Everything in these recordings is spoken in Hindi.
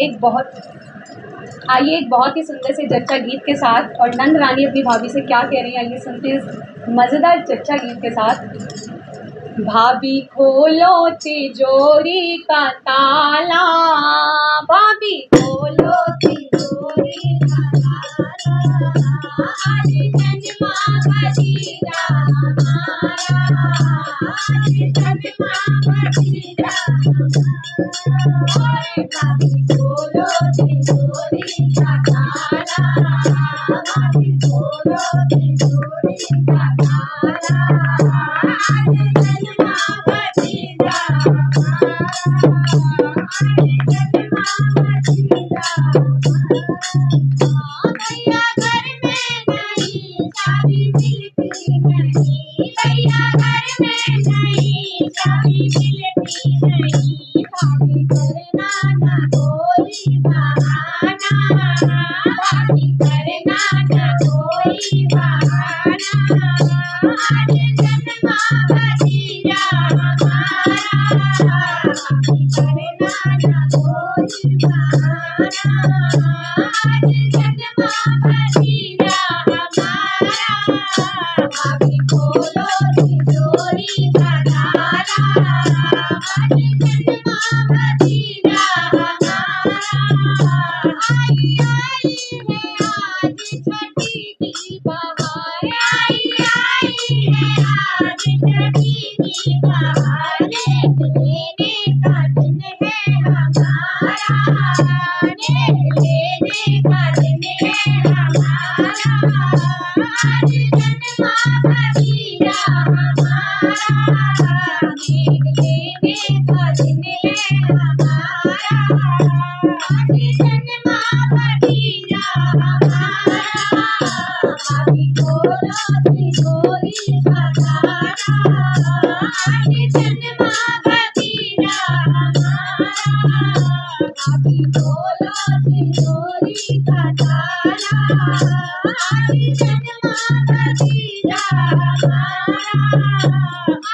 एक बहुत आइए एक बहुत ही सुंदर से चर्चा गीत के साथ, और नंद रानी अपनी भाभी से क्या कह रही हैं आइए सुनते हैं इस मज़ेदार चर्चा गीत के साथ। भाभी खोलो तिजोरी का ताला, भाभी खोलो तिजोरी का ताला, आज जन्मा भतीजा हमारा, आज जन्मा भतीजा हमारा। भाभी खोलो तिजोरी का ताला, भाभी खोलो तिजोरी का ताला, आज जन्मा भतीजा हमारा, आज जन्मा भतीजा हमारा। भैया घर में नहीं चाबी मिलती नहीं, भैया घर में नहीं चाबी मिलती नहीं, भाभी करना ना कोई बहाना, भाभी करना ना कोई बहाना, आज जन्मा भतीजा हमारा, भाभी करना ना कोई बहाना, आज जन्मा भतीजा हमारा। भाभी खोलो तिजोरी का ताला, आज जन्मा भतीजा हमारा। आई आई है आज छठी की बहार, आई है आज छठी की बहार, लेने का दिन है हमारा, लेने का दिन है हमारा, आज जन्मा भतीजा हमारा, लेने का दिन है हमारा, आज जन्मा भतीजा हमारा। भाभी खोलो तिजोरी का ताला, आज जन्मा भतीजा हमारा, भाभी खोलो तिजोरी का ताला, आज जन्मा भतीजा हमारा।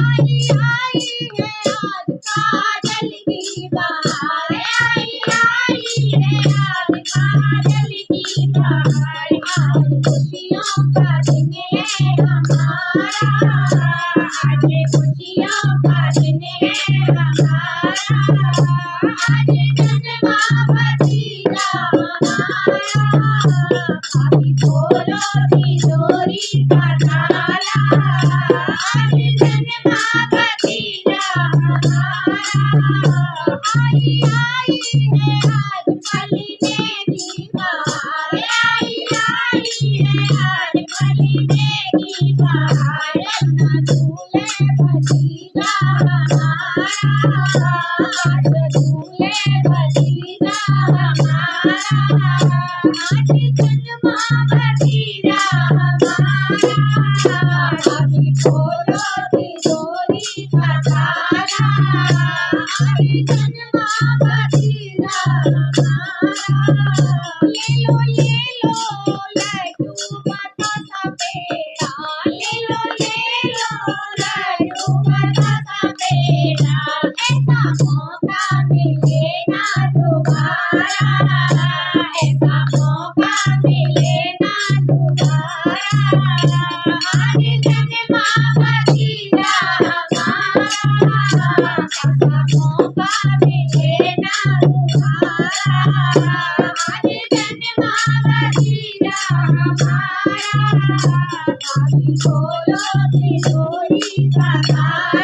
आई आई है आज काजल की बहार, आई है आज काजल की बहार, आज खुशियों का दिन है हमारा, आज खुशियों का दिन है हमारा, आज जन्मा भतीजा हमारा। भाभी खोलो तिजोरी का ताला, आज जन्मा भतीजा हमारा। आई आई है आज फलीने की बहार, आई है आज फलीने की बहार, अपना दूल्हे भतीजा हमारा, आज दूल्हे भतीजा हमारा, आज जन्मा भतीजा हमारा। भाभी खोलो तिजोरी का ताला, आज जन्मा भतीजा हमारा। ले लो लड्डू बतासा पेड़ा, ले लो लड्डू बतासा पेड़ा, ऐसा मौका मिले ना दोबारा, ऐसा मौका मिले ना दोबारा, आज जन्मा भतीजा हमारा, ऐसा मौका मिले ना दोबारा, आज जन्मा भतीजा हमारा। भाभी खोलो तिजोरी का ताला,